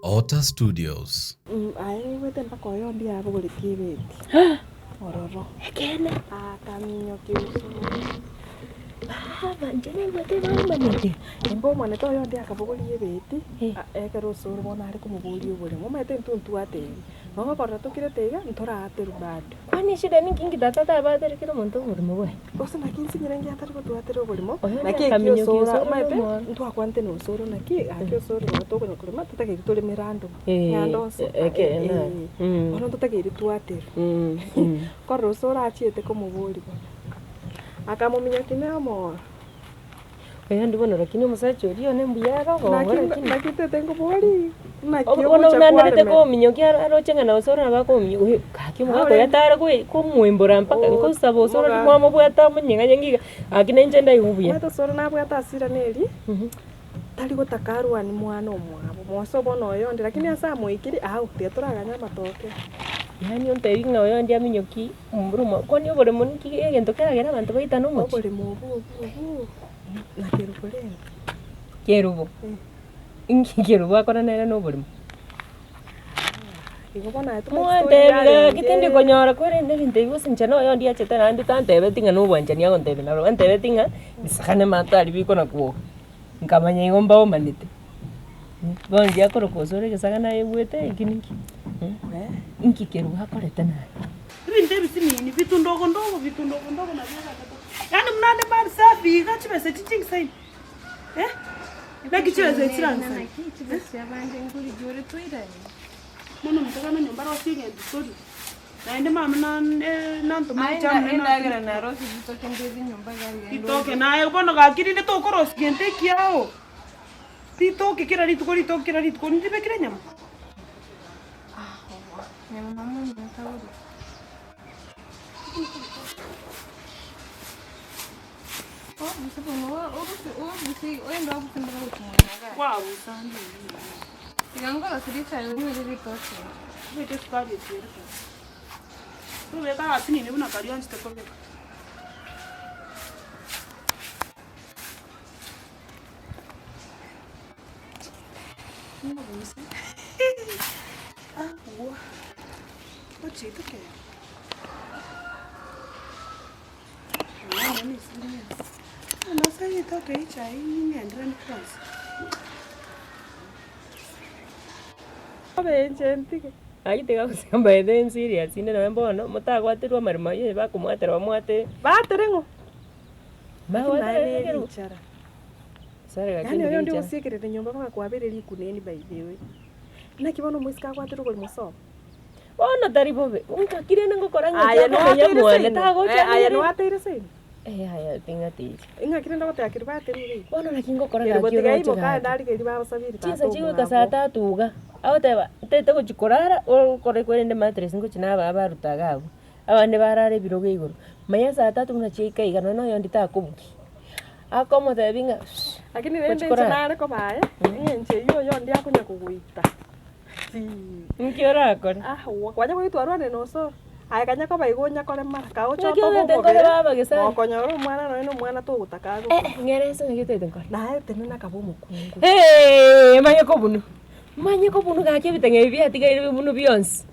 Ota Studios. Ai wete mpaka oyo ndi abo gole kibeti. Ororo. Ekene. Kaminyo kiuso. Njene wete bamanete. Embo mwana to oyo ndi akabogoli yebeti. Ekero soro bona ari kumugoli obole. Momete ntuntu ate. Nogo korra tokire tega ntora ate rubado. Kwani shida ni kingi data ba tere kiro monto urimo we. Kosa na kinsi nyirengi atari ko ate obolimo. Naki kaminyo kiuso mate. Ntu akwante no soro naki akyo soro to ko kurima tutake kitole mirando. Nyandonse. Ekene. Ono tutake iritu ate. Korro soro achiete kumugoli bona. Akamuminya kinamo. Oya ndibona lakini musacho uriyo nembuyara go nakite tengo boli ona unanete ko minyokia arochenga na usoro nabako minyo kaki mwako yatara ko muimbora mpaka ko sabo usoro mwamo bwata munyenga nyengiga akina njenda yubuya mata soro nabwata asira neri tali gutakarwa ni mwana omwabo moso bono oyo ndi lakini asa muikiri au teturaganya matoke yani onteri nga oyo ndi aminyoki mburumo koni obore muniki egento keragera abantu baita no muchi obore mubu na kerukoleni kerubo inki kerubo akona nera no obore igobona eto mwantebe kitindi konyora kwere ndebinte gusincha no yo ndi acheta nandi tantebe tinga no bwanjania gontebe na ntebe tinga bisakane matali biko na kuo nkamanya ingomba o manite bonja korokosore gesagana yebwete ikiniki inki kerubo akoreta na ibinde bisinini vitu ndogo na vya yani mnande mari safi gachibese chichingi saini nakichibese chirangi saini nakichibese abandi nguri jore tuira mono mtakana nyumba rosinge ndisori naende mama nanto mcha mna na rosi bitoke ndezi nyumba gari itoke naye bono gakirinde to korosi gente kiao titoke kira rituko ndibe kira nyama nyama mama ntauri wow sandi Yangola sirita yuri toke. Vete skadi tsiri. Rubeka asini nebuna kariyo nchite kobe. Wa. Ochi toke. Nani sini. Ana sai toke chai ni ndra ni France. Benjentike agitega kusamba eden serious ine na mbono mutagwatirwa marima ye bakumwatera bamwate baterengo bawatere chara sare yani oyo ndio usikirete nyumba baka kwabiriri kuneni by the way nakibono muisika kwatirwa kuli muso ona taribobe unkakire nango koranga aya mwana tagocha aya no atere sei aya tingati ingakire ndo gote akiri baterire bona nakingo koranga kiyo ibo ka ndari ke riba basabiri chisa chiwe kasata tuga awoteba tete kuchikorara okore kwende matres ngo chinaba abarutaga abo abande barare biroge igoro maya saa 3 muna chika igano no yondi takubuki akomo tebinga lakini rende nare ko bae nyenche yo yondi akunya kuguita nkiora akore kwaja kwitwarwa ne no so aya kanya ko baigonya kore mara ka ocho to go baba gesa okonyoro mwana no mwana to gutaka ngereso ngitete nkore na tene na kabo mukungu manye ko bunu gake bitenge biatigaire bunu biyonse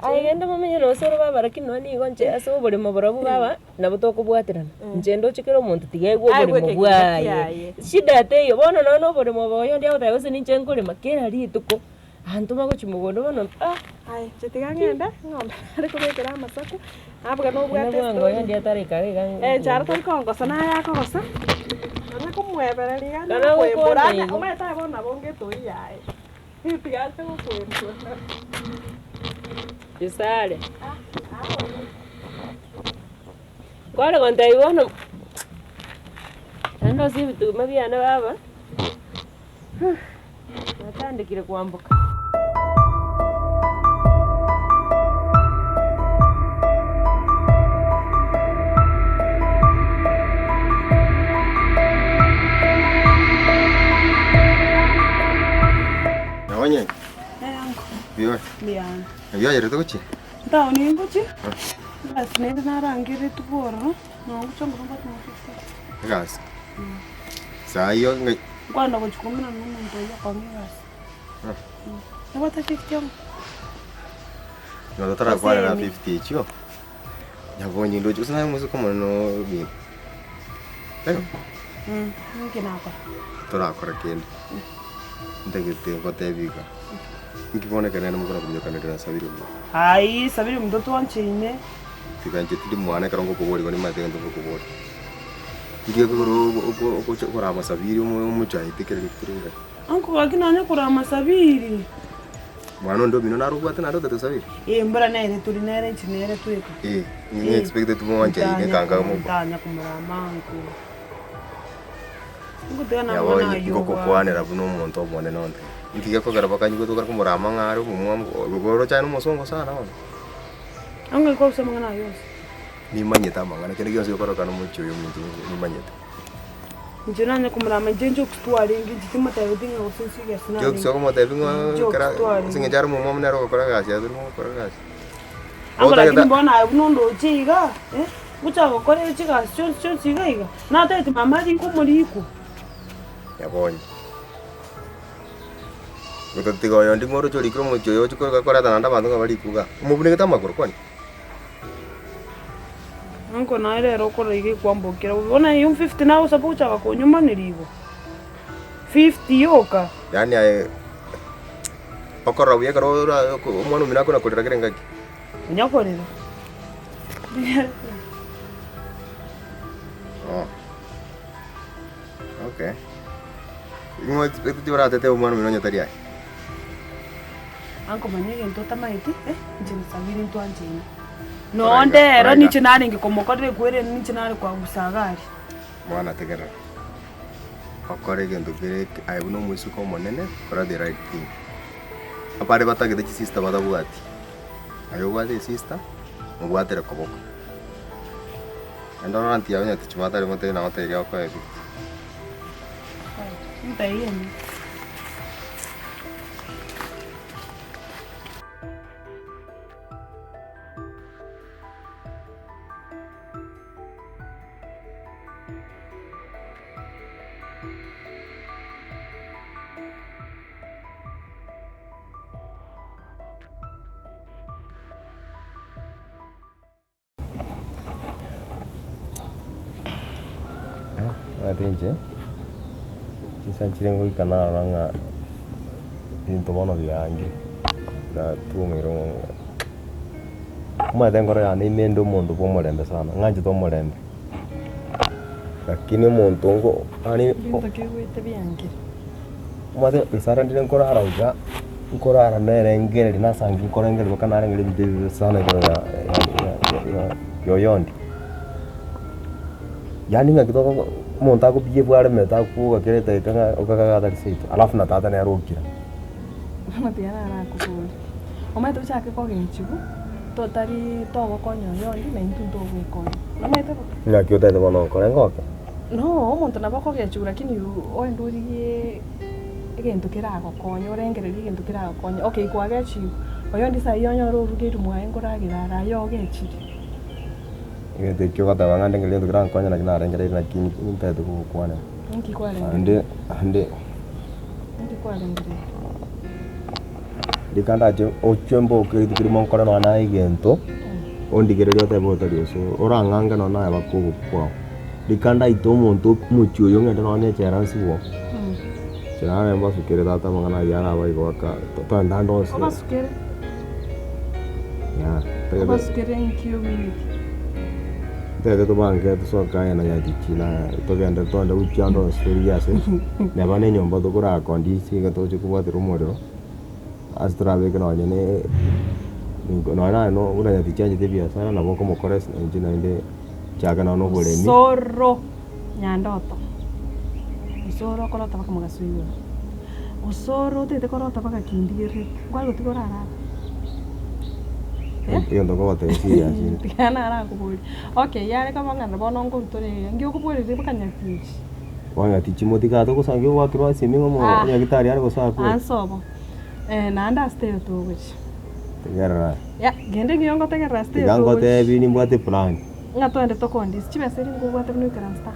aya genda mamenye no soro baba lakini no ni gonche aso bole mabarabu baba na butoko bwatirana njendo chikero muntu tigegwo bole mubwaye shida teyo bono no bole moboyo ndia utayose ni chenkore makera rituko antu mago chimugondo bono ai chetigangenda ngombe ariko bekera amasako abwa no bwate ngo ndia tarika chara to kongo sana yako gosa ana kumwebera ligana na kwebora umeta bona bonge to yae itigaste go kwebora isale kwale konta iwono ando si bitu mabiana baba natandikire kwambuka Nawanya. Biwa. Lian. Biwa yere to kuchi. Tao ni ngochi. Basi nenda narangire tuboro. No guchongo ngomba tumufuta. Gas. Sa yo Kwanda kuchukumina n'umuntu yakwamiraza. Nabata 50 yangu. No tara kwa na 50 chio. Yabonye ndo jusana musu kama no bi. Lego. Nginapa. Turakora kindi. Ndagite ngotebika. Ngibone kana mukora kumyokanira sabiri. Ai, sabiri mtoto wanchine. Tikanje tidi mwana karongo kubori bani mate ndo kubori. Ngiye ko kora masabiri umuchayi tikere kuringa. Anko akinanya kura masabiri. Mwana ndo bino narubata narota sabiri. Mbara naire turi naire chinere tueka. Ni expected tu mwanchayi kanga mu. Tanya kumara manko. Ngudana Yabonye mwana yo. ko kwanera buno umuntu obone nonde. Ngiye ko gara bakanyi ko tukara kumurama ngaro mumwa goro cyane umusongo sana wana. Ango ko usema ngana yose. Ni manyeta mangana kene gyose yokora kana mucho yo muntu ni manyeta. Njinanya kumurama njenjo kutwari ngi timata yodinga usensiga sina. Jok soko mo tebingo kara singe jar mumwa mnero ko kora gasi adu mo kora gasi. Ango lakini mbona unondo chiga Muchako kore chiga chon chiga iga. Na tete mama jinko muriku. Yabonye. Gutatigo yondi ngoro chori kro mo choyo chiko kora tananda bantu ngabari kuga. Mubune ketama koro kwani. Anko na ile roko rige kwambokera. Ubona iyo 50 nawe sabucha bakonyuma nirigo. 50 yoka. Yani ay okora buye karo umwana mina kona kodera kerengaki. Nyakorera. Oh. Okay. Ingo expect jora tete umwana mina nyataria. Anko manyege ntota maiti njini sabiri ntwa njini. No ndero ni chinani ngikomokodere kwere ni chinani kwa gusagari. Mwana tegera. Okore gendo kire aibuno muisuko monene kora the right thing. Apare batage de sister badabuati. Ayo bade sister mubwatera koboko. Ando ranti abanya tichimata mote na mote ya kwa ebi. Ntayeni. Atinje. Sisa chirengo ikana ranga into bono byange. Na tuomero. Mwa dengora ya ni mendo mondo pomorembe sana. Nganje to morembe. Lakini muntu ngo ani Ndakegwete byange. mwa isara ndire nkora arauga nkora aranere ngere nasangi nkora ngere bakana ngere bide sana ya yoyondi. Yani ngakitoka monta ko biye bware meta ko gakirete kanga okaga darisito alafu na tata ne arokira Matiana arakubura. Omaito chake kogechigu. Totari togo konyo yondi na intunto gwekonya. Omaito ngakio tete bono kore ngoka no omuntu nabo kogechigu lakini oyndurigie egento kiragokonya orengereria egento kiragokonya. Okay kwagechigu. Oyondi sai onyoro rugiru mwae ngoragirara yogechiri. ngete kyo kata bangande ngele ndo gran konya na kina rengere na kini tete ko kwana Nki kwale. ande Nki kwale ngire. dikanda je ochembo ke dikirimo nkora no na igento ondigererio tete botari so oranganga no na bakugo kwa dikanda ito muntu muchio yo ngende no ne chera siwo chera mba sukere tata mangana yara bai goka to ndando so Obasukere. ya tete Obasukere nkio minute. tete to bange to so kaya na yati china to gende to ndo uchando story yase ne bane nyomba to kura kondisi ga to chikuwa tiro modero astrabe ke no nyene no una yati chanje te bia sana na boko mokores njina inde chaga no bolemi Soro nyandoto. Usoro korota baka magasuiwa. Usoro tete korota baka kindire. Kwalo tikorara. iyo ndo ko te si yasi Tikana arakuburi. Okay, yare kama ngana bono ngontore. Ngio kuburi baka nyatichi. wanga tichimoti ka to kusangi wa kiro simi ngomo ya gitari ari ko sa ko Ansobo. Na understand to which. tegera Ya, gende ngiongo tegera stay. gango te bini mbate plan Nga twende tokondis. Chibe seri ngubwate binu karansta.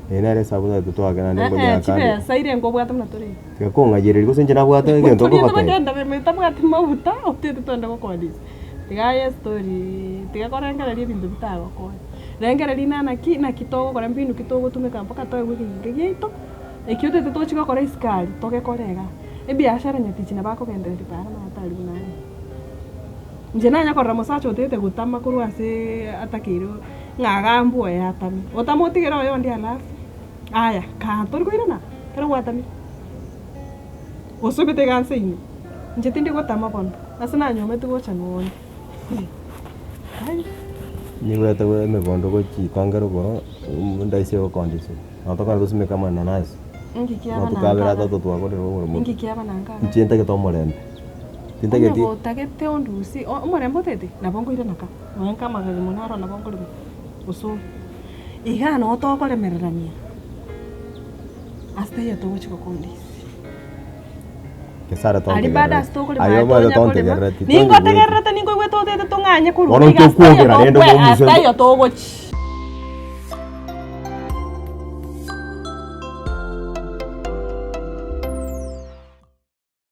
Nere sabu tutwake na ndingo ya kandi. Chibesa ire ngobwata muna turi. Tigakonga gose njina bwata ngento Turi gobate. tugenda remeta bwati mabuta otete tonda gokondisa. Tigaye story tigakorengereria bintu bitagokora. Rengereria na kitogo kora mbinu kitogo tumika mpaka toe wiki ngigito. Ekiotete tochika kora iskari toge korega. Ebiashara nyatichi na bako gendereri para matari bunani. Nje nanya korra musacho otete gutama kuru ase atakiro ngagambo ya tami. Otamotigera yo ndi alafu. Aya, kantori koirana. Kero gwatami. Osubite ganseini. Nje tindi gotama bondo. Asina nyome tugocha noni. Ai. Ni weta we me bondo go chi kangero go ndaisi go kondisi. Natoka tusime kama nanasi. Ngikiaba na. Tukabera toto twako ro mo. Ngikiaba na ngara. Nchienta ke tomorembe. Tinta ke ti. Tagete ondusi. Omorembo tete. Nabongo ire naka. Mwenka magari munaro nabongo ire. Usu. Igana otokoremererania. Hasta ya todo chico kondisi. Kesara tonte. Ali bada stoko le Ayo bada tonte gerrati. Ningo te gerrati ningo we todo te tonganya kuru. Oro tu kuogira rendo mo muso. Hasta ya todo